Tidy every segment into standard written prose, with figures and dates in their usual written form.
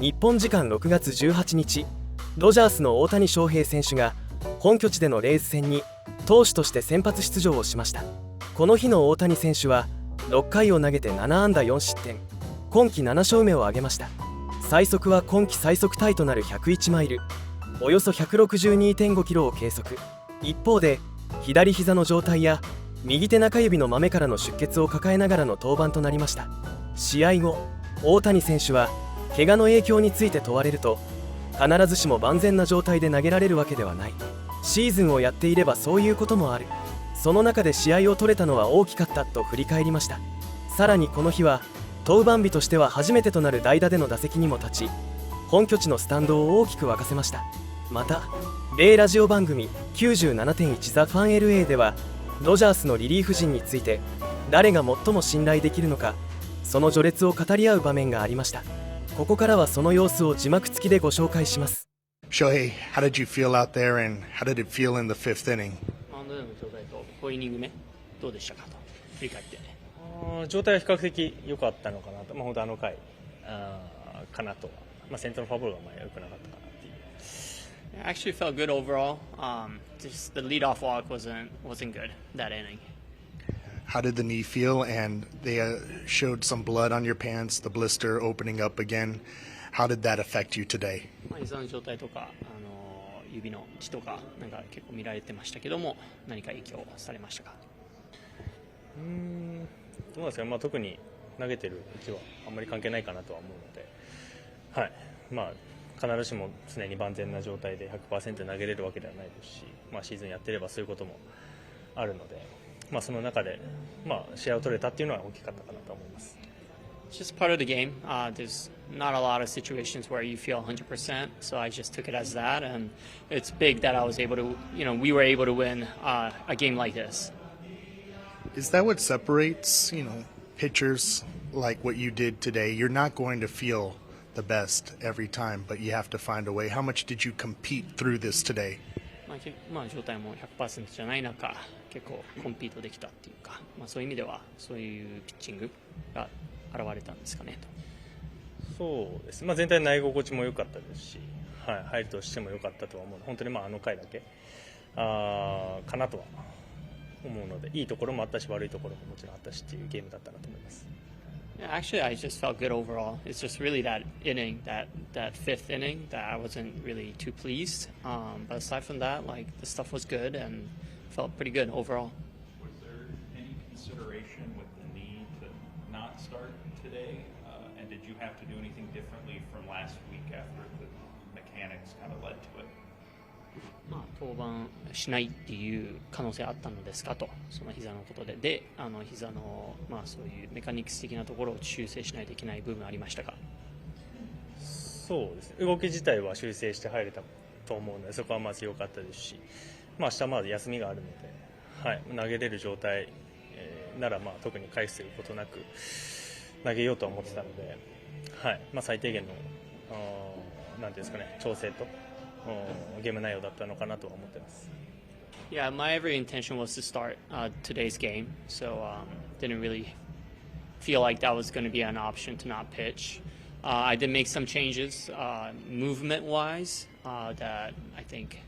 日本時間6月18日、ドジャースの大谷翔平選手が本拠地でのレイズ戦に投手として先発出場をしました。この日の大谷選手は6回を投げて7安打4失点、今季7勝目を挙げました。最速は今季最速タイとなる101マイル、およそ 162.5 キロを計測。一方で左膝の状態や右手中指の豆からの出血を抱えながらの登板となりました。試合後、大谷選手は怪我の影響について問われると、必ずしも万全な状態で投げられるわけではない、シーズンをやっていればそういうこともある、その中で試合を取れたのは大きかったと振り返りました。さらにこの日は登板日としては初めてとなる代打での打席にも立ち、本拠地のスタンドを大きく沸かせました。また米ラジオ番組 97.1 ザ・ファン LA ではドジャースのリリーフ陣について誰が最も信頼できるのか、その序列を語り合う場面がありました。ここからはその様子を字幕付きでご紹介します。 Shohei, how did you feel out there and how did it feel in the fifth inning? マウンドでの状態と5イニング目どうでしたかと振り返って。状態は比較的良かったのかなと、本当あの回かなと、先頭のフォアボールが良くなかったかなっていう。I actually felt good overall. Just the leadoff walk wasn't good that inning. How did the knee feel? And they showed some blood on your pants, the blister opening up again. How did that affect you today? 膝の状態とか、指の血とかなんか結構見られてましたけども、何か影響されましたか？どうなんですかね、特に投げてるうちはあんまり関係ないかなとは思うので、はい、必ずしも常に万全な状態で 100% 投げれるわけではないですし、シーズンやってればそういうこともあるので、その中で、試合を取れたっていうのは大きかったかなと思います。It's just part of the game. There's not a lot of situations where you feel 100%, so I just took it as that, and it's big that I was able to, we were able to win a game like this. Is that what separates, pitchers like what you did today? You're not going to feel the best every time, but you have to find a way. How much did you compete through this today? 状態も 100% じゃない中、結構コンピートできたっていうか、そういう意味ではそういうピッチングが現れたんですかねと。そうです、全体の投げ心地も良かったですし、入るとしても良かったとは思うので、本当にあの回だけかなとは思うので、いいところもあったし悪いところももちろんあったしっていうゲームだったなと思います。Yeah, actually, I just felt good overall. It's just really that inning, that fifth inning, that I wasn't really too pleased. But aside from that, the stuff was good and felt pretty good overall. Was there any consideration with the need to not start today? And did you have to do anything differently from last week after the mechanics kind of led to it? 登板しないっていう可能性あったのですかと、その膝のことで、膝のそういうメカニクス的なところを修正しないといけない部分ありましたか？そうですね、動き自体は修正して入れたと思うので、そこはまず良かったですし、明日まだ休みがあるので、投げれる状態、なら特に回避することなく投げようとは思ってたので、最低限のなんていうんですかね、調整とゲーム内容だったのかなとは思ってます。Yeah, my every intention was to start today's game, so didn't really feel like that was going to be an option to not pitch. I did make some changes movement-wise that I think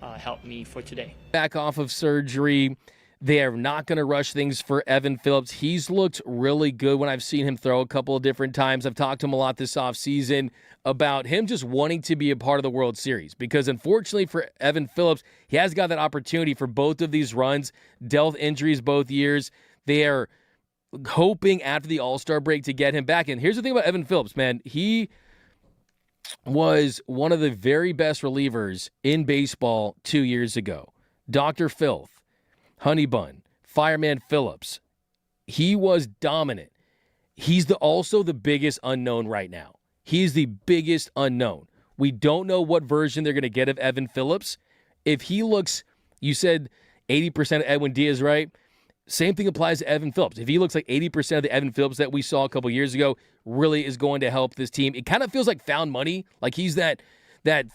helped me for today. Back off of surgery. They are not going to rush things for Evan Phillips. He's looked really good when I've seen him throw a couple of different times. I've talked to him a lot this offseason about him just wanting to be a part of the World Series because, unfortunately for Evan Phillips, he has got that opportunity for both of these runs, dealt with injuries both years. They are hoping after the All-Star break to get him back. And here's the thing about Evan Phillips, man. He was one of the very best relievers in baseball 2 years ago. Dr. Filth, Honey Bun, Fireman Phillips. He was dominant. He's also the biggest unknown right now. He's the biggest unknown. We don't know what version they're going to get of Evan Phillips. If he looks, you said 80% of Edwin Diaz, right? Same thing applies to Evan Phillips. If he looks like 80% of the Evan Phillips that we saw a couple years ago, really is going to help this team. It kind of feels like found money. Like he's that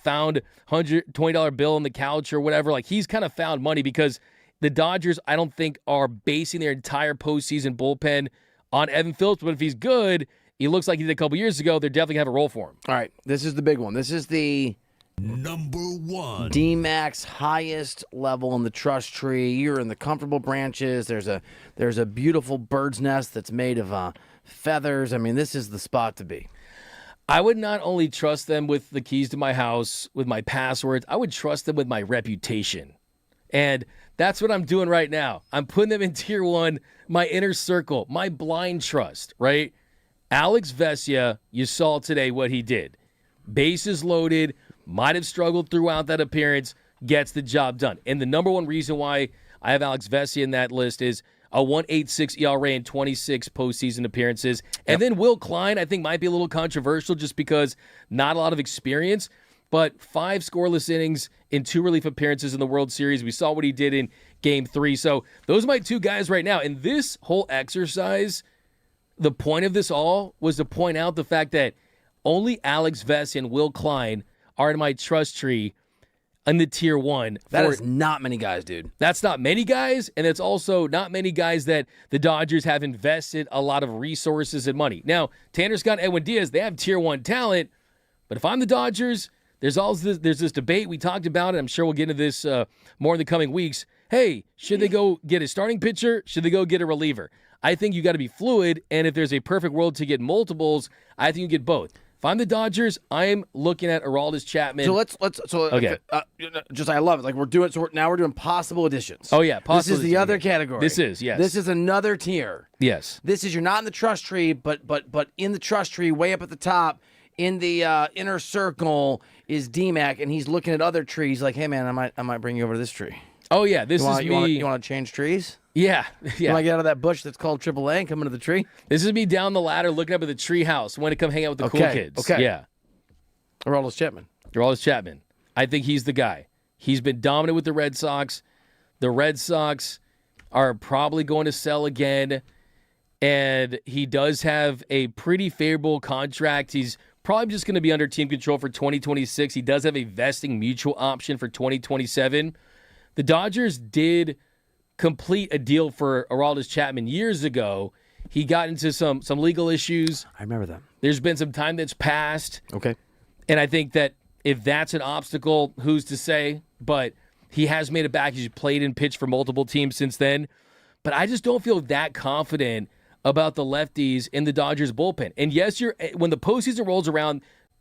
found $120 bill on the couch or whatever. Like he's kind of found money because the Dodgers, I don't think, are basing their entire postseason bullpen on Evan Phillips. But if he's good, he looks like he did a couple years ago, they're definitely going to have a role for him. All right, this is the big one. This is the Number 1. D-Max highest level in the trust tree. You're in the comfortable branches. There's a beautiful bird's nest that's made of feathers. I mean, this is the spot to be. I would not only trust them with the keys to my house, with my passwords, I would trust them with my reputation. And that's what I'm doing right now. I'm putting them in tier 1, my inner circle, my blind trust, right? Alex Vesia, you saw today what he did. Bases loaded, might have struggled throughout that appearance, gets the job done. And the number one reason why I have Alex Vesia in that list is a 1.86 ERA in 26 postseason appearances. And then Will Klein, I think, might be a little controversial just because not a lot of experience, but 5 scoreless innings in 2 relief appearances in the World Series. We saw what he did in Game 3. So those are my 2 guys right now. And this whole exercise, the point of this all was to point out the fact that only Alex Vesia and Will Klein are in my trust tree in the tier 1. That is not many guys, dude. That's not many guys, and it's also not many guys that the Dodgers have invested a lot of resources and money. Now, Tanner Scott and Edwin Diaz, they have tier 1 talent, but if I'm the Dodgers, there's this debate. We talked about it. I'm sure we'll get into this more in the coming weeks. Hey, should they go get a starting pitcher? Should they go get a reliever? I think you got to be fluid, and if there's a perfect world to get multiples, I think you get both. If I'm the Dodgers, I'm looking at Aroldis Chapman. Okay. I love it. Like we're doing possible additions. Oh yeah, possible. This is the other category. This is, yes. This is another tier. Yes. This is, you're not in the trust tree, but in the trust tree, way up at the top, in the inner circle is DMAC, and he's looking at other trees. Like, hey man, I might bring you over to this tree. Oh yeah, this is me. You want to change trees? Yeah. You want to get out of that bush that's called AAA and come into the tree? This is me down the ladder looking up at the tree house. Want to come hang out with the cool kids. Okay. Yeah. Aroldis Chapman. Aroldis Chapman. I think he's the guy. He's been dominant with the Red Sox. The Red Sox are probably going to sell again, and he does have a pretty favorable contract. He's probably just going to be under team control for 2026. He does have a vesting mutual option for 2027. The Dodgers did complete a deal for Aroldis Chapman years ago. He got into some legal issues. I remember that. There's been some time that's passed. Okay. And I think that if that's an obstacle, who's to say? But he has made it back. He's played and pitched for multiple teams since then. But I just don't feel that confident about the lefties in the Dodgers bullpen. And yes, when the postseason rolls around,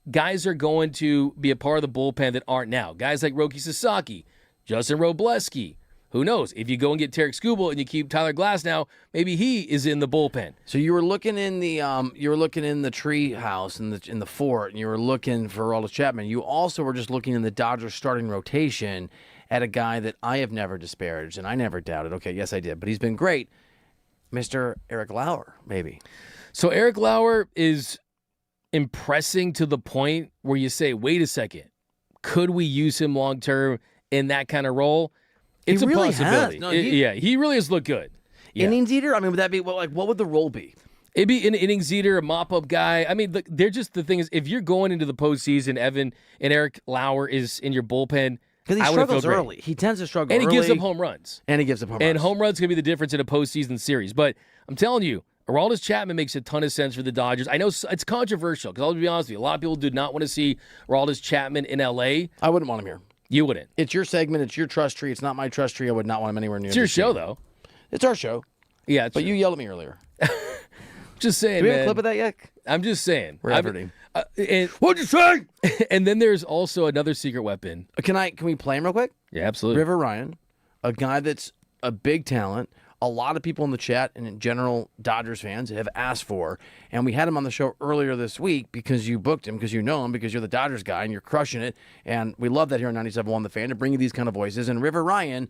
guys are going to be a part of the bullpen that aren't now. Guys like Roki Sasaki, Justin Robleski. Who knows? If you go and get Tarek Skubal and you keep Tyler Glass now, maybe he is in the bullpen. So you were looking in the tree house in the fort, and you were looking for Aroldis Chapman. You also were just looking in the Dodgers starting rotation at a guy that I have never disparaged and I never doubted. Okay, yes I did, but he's been great, Mr. Eric Lauer, maybe. So Eric Lauer is impressing to the point where you say, wait a second, could we use him long term in that kind of role? It's really a possibility. has. No, he really has looked good. Yeah. Innings eater? I mean, would that be what would the role be? It'd be an innings eater, a mop-up guy. I mean, they're just, the thing is, if you're going into the postseason, Evan and Eric Lauer is in your bullpen, because he struggles early. He tends to struggle early. And he gives up home runs. And home runs can be the difference in a postseason series. But I'm telling you, Aroldis Chapman makes a ton of sense for the Dodgers. I know it's controversial, because I'll be honest with you, a lot of people do not want to see Aroldis Chapman in L.A. I wouldn't want him here. You wouldn't. It's your segment. It's your trust tree. It's not my trust tree. I would not want him anywhere near. It's your show, though. It's our show. Yeah, but you yelled at me earlier. Just saying, Do we man. have a clip of that yet? I'm just saying. We're editing. What'd you say? And then there's also another secret weapon. Can we play him real quick? Yeah, absolutely. River Ryan, a guy that's a big talent. A lot of people in the chat and in general Dodgers fans have asked for, and we had him on the show earlier this week because you booked him, because you know him, because you're the Dodgers guy and you're crushing it, and we love that here on 97.1 The Fan to bring you these kind of voices. And River Ryan,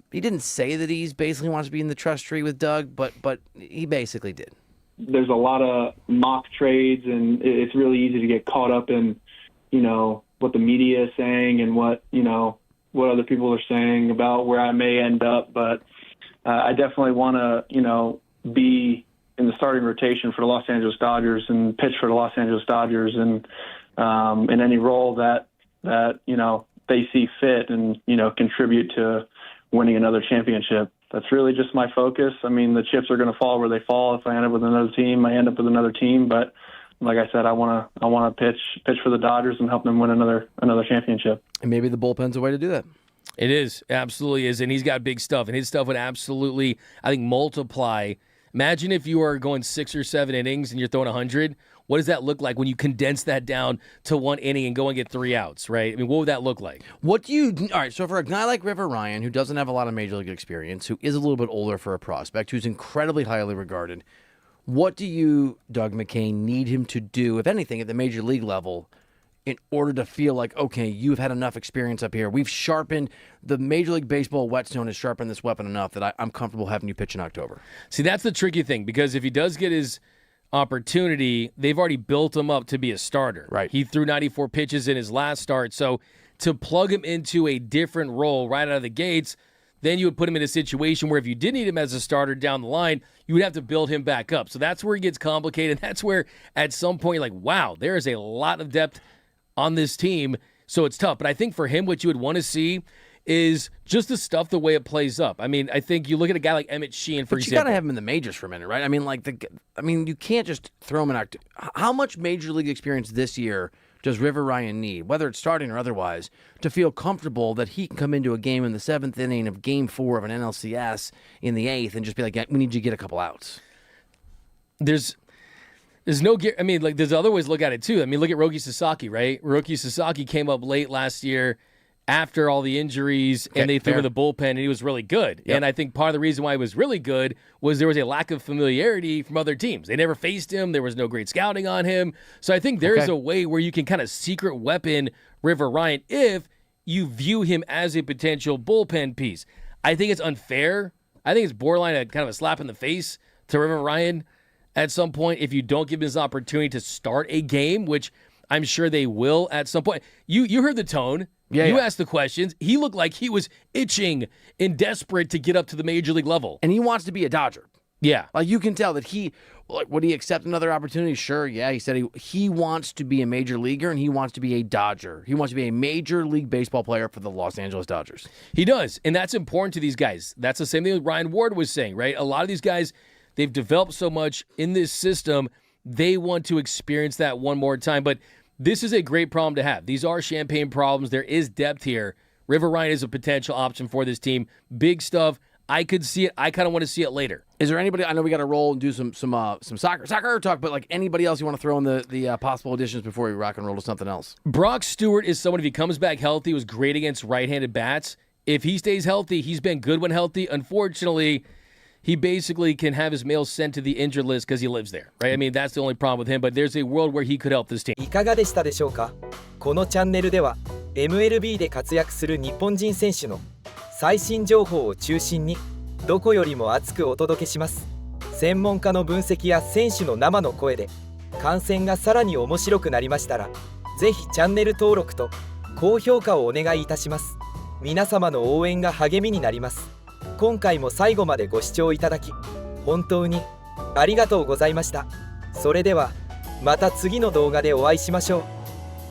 he didn't say that he's basically wants to be in the trust tree with Doug, but he basically did. There's a lot of mock trades, and it's really easy to get caught up in, what the media is saying and what other people are saying about where I may end up, but I definitely want to, be in the starting rotation for the Los Angeles Dodgers and pitch for the Los Angeles Dodgers, and in any role that they see fit, and contribute to winning another championship. That's really just my focus. I mean, the chips are going to fall where they fall. If I end up with another team, I end up with another team. But like I said, I want to pitch for the Dodgers and help them win another championship. And maybe the bullpen's a way to do that. It is, absolutely is, and he's got big stuff, and his stuff would absolutely, I think, multiply. Imagine if you are going 6 or 7 innings and you're throwing 100. What does that look like when you condense that down to 1 inning and go and get 3 outs, right? I mean, what would that look like? All right, so for a guy like River Ryan, who doesn't have a lot of Major League experience, who is a little bit older for a prospect, who's incredibly highly regarded, what do you, Doug McCain, need him to do, if anything, at the Major League level in order to feel like, okay, you've had enough experience up here. We've sharpened, the Major League Baseball whetstone has sharpened this weapon enough that I'm comfortable having you pitch in October. See, that's the tricky thing, because if he does get his opportunity, they've already built him up to be a starter. Right. He threw 94 pitches in his last start, so to plug him into a different role right out of the gates, then you would put him in a situation where if you did need him as a starter down the line, you would have to build him back up. So that's where it gets complicated. That's where at some point you're like, wow, there is a lot of depth on this team, so it's tough. But I think for him, what you would want to see is just the stuff, the way it plays up. I mean, I think you look at a guy like Emmett Sheehan, for example. You got to have him in the majors for a minute, right? I mean, you can't just throw him in October. How much Major League experience this year does River Ryan need, whether it's starting or otherwise, to feel comfortable that he can come into a game in the 7th inning of Game 4 of an NLCS in the 8th and just be like, we need you to get a couple outs? There's no, I mean, like, there's other ways to look at it, too. I mean, look at Roki Sasaki, right? Roki Sasaki came up late last year after all the injuries, and they threw him in the bullpen, and he was really good. Yep. And I think part of the reason why he was really good was there was a lack of familiarity from other teams. They never faced him. There was no great scouting on him. So I think there's a way where you can kind of secret weapon River Ryan if you view him as a potential bullpen piece. I think it's unfair. I think it's borderline a kind of a slap in the face to River Ryan at some point if you don't give him his opportunity to start a game, which I'm sure they will at some point. You heard the tone. You asked the questions. He looked like he was itching and desperate to get up to the Major League level. And he wants to be a Dodger. Yeah. Like, you can tell that would he accept another opportunity? Sure, yeah. He said he wants to be a major leaguer, and he wants to be a Dodger. He wants to be a Major League Baseball player for the Los Angeles Dodgers. He does, and that's important to these guys. That's the same thing that Ryan Ward was saying, right? A lot of these guys, they've developed so much in this system, they want to experience that one more time. But this is a great problem to have. These are champagne problems. There is depth here. River Ryan is a potential option for this team. Big stuff. I could see it. I kind of want to see it later. Is there anybody? I know we got to roll and do some soccer talk, but like anybody else you want to throw in the possible additions before we rock and roll to something else? Brock Stewart is someone, if he comes back healthy, was great against right-handed bats. If he stays healthy, he's been good when healthy. Unfortunately, he basically can have his mail sent to the injured list because he lives there, right? I mean, that's the only problem with him, but there's a world where he could help this team. いかがでしたでしょうか。このチャンネルでは MLB で活躍する日本人選手の最新情報を中心にどこよりも熱くお届けします。専門家の分析や選手の生の声で観戦がさらに面白くなりましたら、ぜひチャンネル登録と高評価をお願いいたします。皆様の応援が励みになります。今回も最後までご視聴いただき本当にありがとうございました。それではまた次の動画でお会いしましょう。